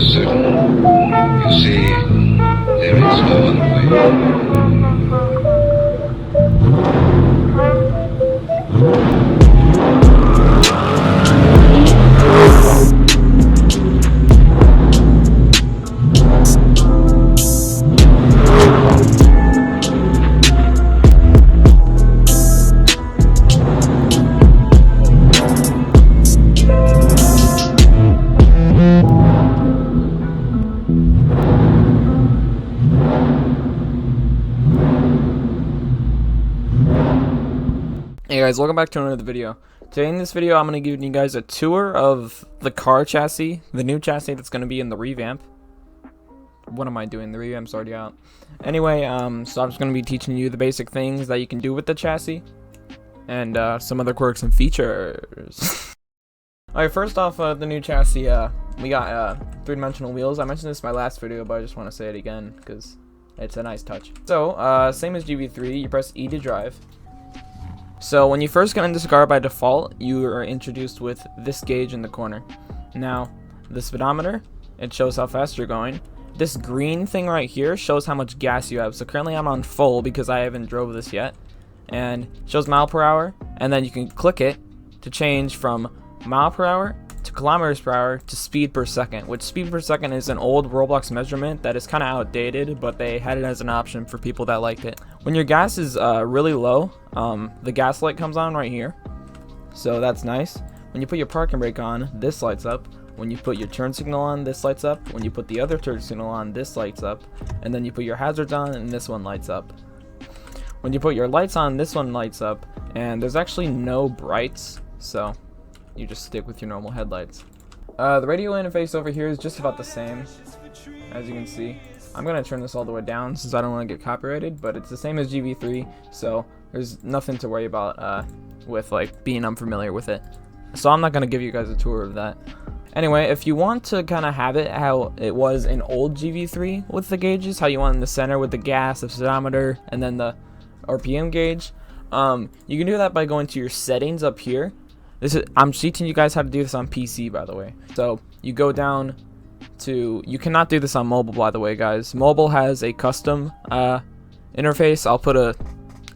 is certain. You see, there is no other way. Hey guys, welcome back to another video. Today in this video I'm going to give you guys a tour of the car chassis, the new chassis that's going to be in the revamp. What am I doing? The revamp's already out. Anyway, so I'm just going to be teaching you the basic things that you can do with the chassis and some other quirks and features. Alright, first off, the new chassis, we got three-dimensional wheels. I mentioned this in my last video, but I just want to say it again because it's a nice touch. So, same as GV3, you press E to drive. So when you first get into this car by default, you are introduced with this gauge in the corner. Now, the speedometer, it shows how fast you're going. This green thing right here shows how much gas you have. So currently I'm on full because I haven't drove this yet. And it shows mile per hour, and then you can click it to change from mile per hour to kilometers per hour to speed per second, which speed per second is an old Roblox measurement that is kind of outdated, but they had it as an option for people that liked it. When your gas is really low, the gas light comes on right here, so that's nice. When you put your parking brake on, this lights up. When you put your turn signal on, this lights up. When you put the other turn signal on, this lights up. And then you put your hazards on, and this one lights up. When you put your lights on, this one lights up, and there's actually no brights, so you just stick with your normal headlights. The radio interface over here is just about the same, as you can see. I'm gonna turn this all the way down since I don't want to get copyrighted, but it's the same as GV3, so there's nothing to worry about with like being unfamiliar with it. So I'm not gonna give you guys a tour of that. Anyway, if you want to kind of have it how it was in old GV3 with the gauges, how you want in the center with the gas, the speedometer, and then the RPM gauge, you can do that by going to your settings up here. I'm teaching you guys how to do this on PC, by the way. So you go down to, you cannot do this on mobile, by the way, guys. Mobile has a custom interface. I'll put a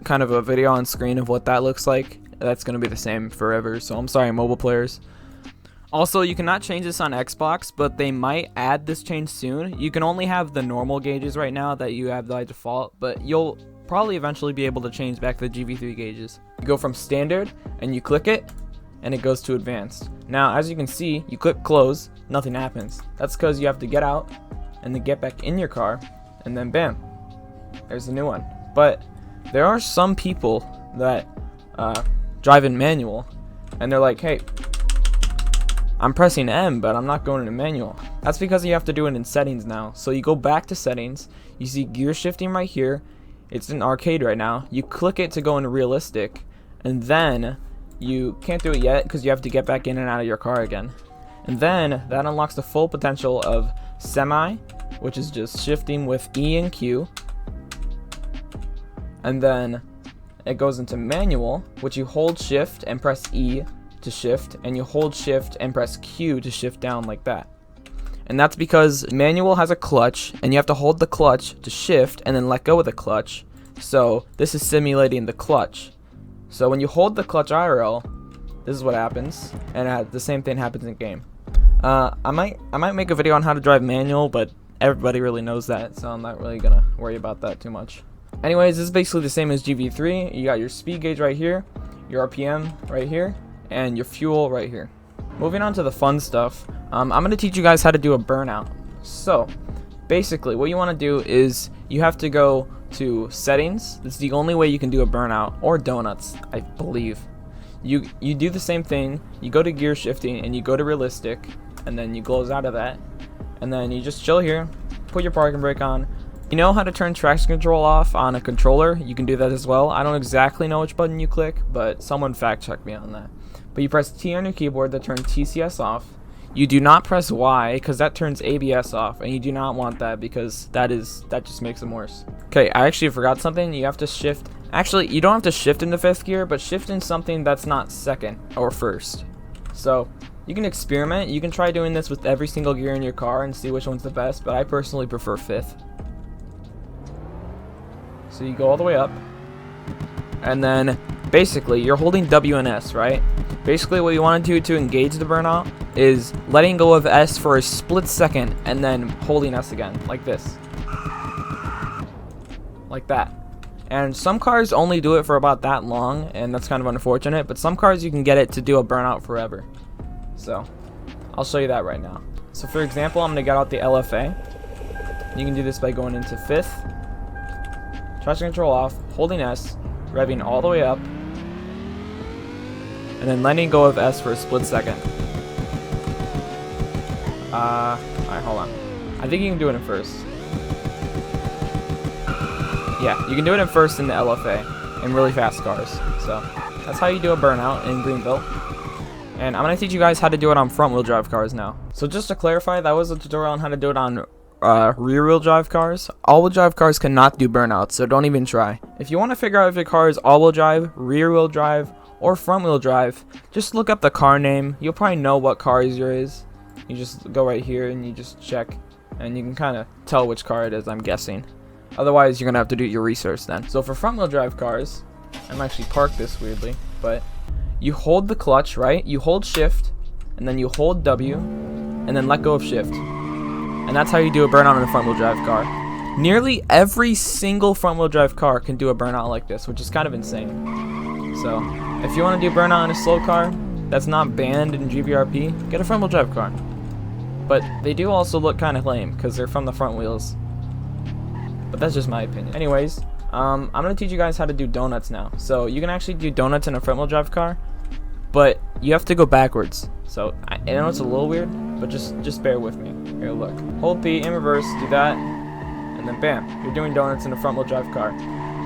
kind of a video on screen of what that looks like. That's going to be the same forever, so I'm sorry, mobile players. Also, you cannot change this on Xbox, but they might add this change soon. You can only have the normal gauges right now that you have by default, but you'll probably eventually be able to change back the GV3 gauges. You go from standard and you click it, and it goes to advanced. Now, as you can see, you click close, nothing happens. That's because you have to get out and then get back in your car, and then bam, there's the new one. But there are some people that drive in manual, and they're like, hey, I'm pressing M, but I'm not going into manual. That's because you have to do it in settings now. So you go back to settings, you see gear shifting right here. It's in arcade right now. You click it to go into realistic, and then you can't do it yet because you have to get back in and out of your car again. And then that unlocks the full potential of semi, which is just shifting with E and Q. And then it goes into manual, which you hold shift and press E to shift, and you hold shift and press Q to shift down like that. And that's because manual has a clutch, and you have to hold the clutch to shift and then let go of the clutch. So this is simulating the clutch. So when you hold the clutch IRL, this is what happens, and the same thing happens in game. I might make a video on how to drive manual, but everybody really knows that, so I'm not really gonna worry about that too much. Anyways, this is basically the same as GV3. You got your speed gauge right here, your RPM right here, and your fuel right here. Moving on to the fun stuff, I'm gonna teach you guys how to do a burnout. So basically what you want to do is you have to go to settings. That's the only way you can do a burnout, or donuts, I believe. You do the same thing. You go to gear shifting and you go to realistic, and then you close out of that, and then you just chill here, put your parking brake on. You know how to turn traction control off on a controller? You can do that as well. I don't exactly know which button you click, but someone fact check me on that. But you press T on your keyboard to turn TCS off. You do not press Y because that turns ABS off, and you do not want that because that just makes them worse. Okay, I actually forgot something. You have to shift. Actually, you don't have to shift into fifth gear, but shift in something that's not second or first. So You can experiment. You can try doing this with every single gear in your car and see which one's the best, but I personally prefer 5th. So you go all the way up, and then basically you're holding W and S, right? Basically what you want to do to engage the burnout is letting go of S for a split second and then holding S again, like this. Like that. And some cars only do it for about that long, and that's kind of unfortunate, but some cars you can get it to do a burnout forever. So I'll show you that right now. So for example, I'm going to get out the LFA. You can do this by going into 5th, traction control off, holding S, revving all the way up, and then letting go of S for a split second. Alright, hold on. I think you can do it in 1st. Yeah, you can do it in 1st in the LFA in really fast cars. So that's how you do a burnout in Greenville. And I'm going to teach you guys how to do it on front wheel drive cars now. So just to clarify, that was a tutorial on how to do it on rear wheel drive cars. All wheel drive cars cannot do burnouts, so don't even try. If you want to figure out if your car is all wheel drive, rear wheel drive, or front wheel drive, just look up the car name. You'll probably know what car yours is. You just go right here and you just check, and you can kind of tell which car it is, I'm guessing. Otherwise, you're going to have to do your research then. So for front wheel drive cars, I'm actually parked this weirdly, but you hold the clutch, right? You hold shift, and then you hold W, and then let go of shift. And that's how you do a burnout in a front wheel drive car. Nearly every single front wheel drive car can do a burnout like this, which is kind of insane. So if you want to do burnout in a slow car that's not banned in GVRP, get a front wheel drive car. But they do also look kind of lame because they're from the front wheels. But that's just my opinion. Anyways, I'm going to teach you guys how to do donuts now. So you can actually do donuts in a front wheel drive car, but you have to go backwards. So I know it's a little weird, but just bear with me. Here, look. Hold P in reverse, do that, and then bam, you're doing donuts in a front wheel drive car.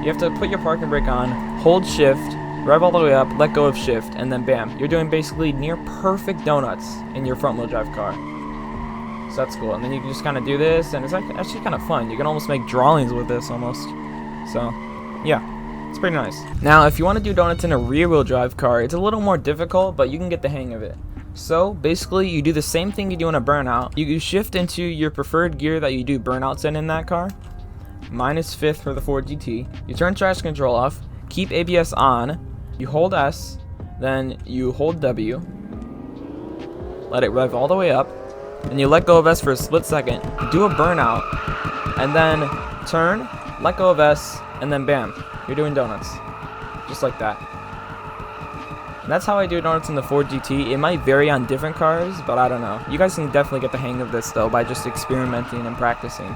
You have to put your parking brake on, hold shift, rev all the way up, let go of shift, and then bam, you're doing basically near perfect donuts in your front wheel drive car. So that's cool. And then you can just kind of do this, and it's actually kind of fun. You can almost make drawings with this almost. So yeah, it's pretty nice. Now if you want to do donuts in a rear wheel drive car, it's a little more difficult, but you can get the hang of it. So basically you do the same thing you do in a burnout. You shift into your preferred gear that you do burnouts in that car, minus 5th for the Ford GT. You turn traction control off, keep ABS on, you hold S, then you hold W, let it rev all the way up, and you let go of S for a split second, do a burnout, and then turn, let go of S, and then bam, you're doing donuts. Just like that. And that's how I do donuts in the Ford GT. It might vary on different cars, but I don't know. You guys can definitely get the hang of this though by just experimenting and practicing.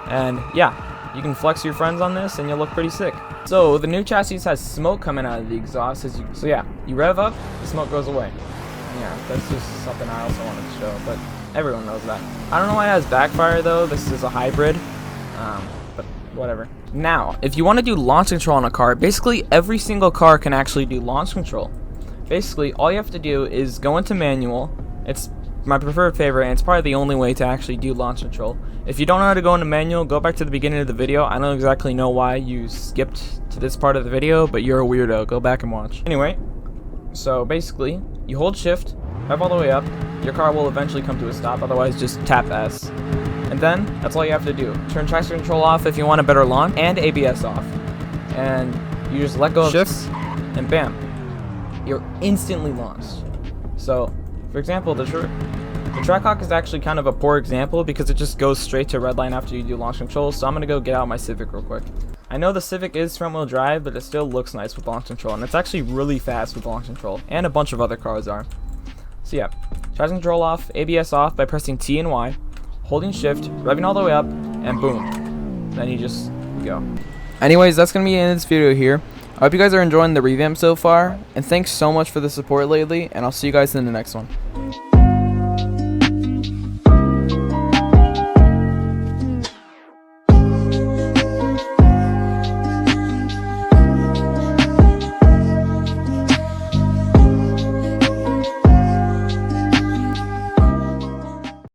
And yeah, you can flex your friends on this and you'll look pretty sick. So the new chassis has smoke coming out of the exhaust. So yeah, you rev up, the smoke goes away. And yeah, that's just something I also wanted to show, but everyone knows that. I don't know why it has backfire though. This is a hybrid, but whatever. Now, if you want to do launch control on a car, basically every single car can actually do launch control. Basically, all you have to do is go into manual. It's my preferred favorite, and it's probably the only way to actually do launch control. If you don't know how to go into manual, go back to the beginning of the video. I don't exactly know why you skipped to this part of the video, but you're a weirdo. Go back and watch. Anyway, so basically, you hold shift, rev all the way up. Your car will eventually come to a stop, otherwise just tap S. And then, that's all you have to do. Turn traction control off if you want a better launch, and ABS off. And you just let go of shifts, and bam. You're instantly launched. So, for example, the Trackhawk is actually kind of a poor example because it just goes straight to red line after you do launch control. So I'm gonna go get out my Civic real quick. I know the Civic is front wheel drive, but it still looks nice with launch control, and it's actually really fast with launch control, and a bunch of other cars are. So yeah, traction control off, ABS off by pressing T and Y, holding shift, revving all the way up, and boom. Then you just go. Anyways, that's gonna be the end of this video here. I hope you guys are enjoying the revamp so far, and thanks so much for the support lately, and I'll see you guys in the next one.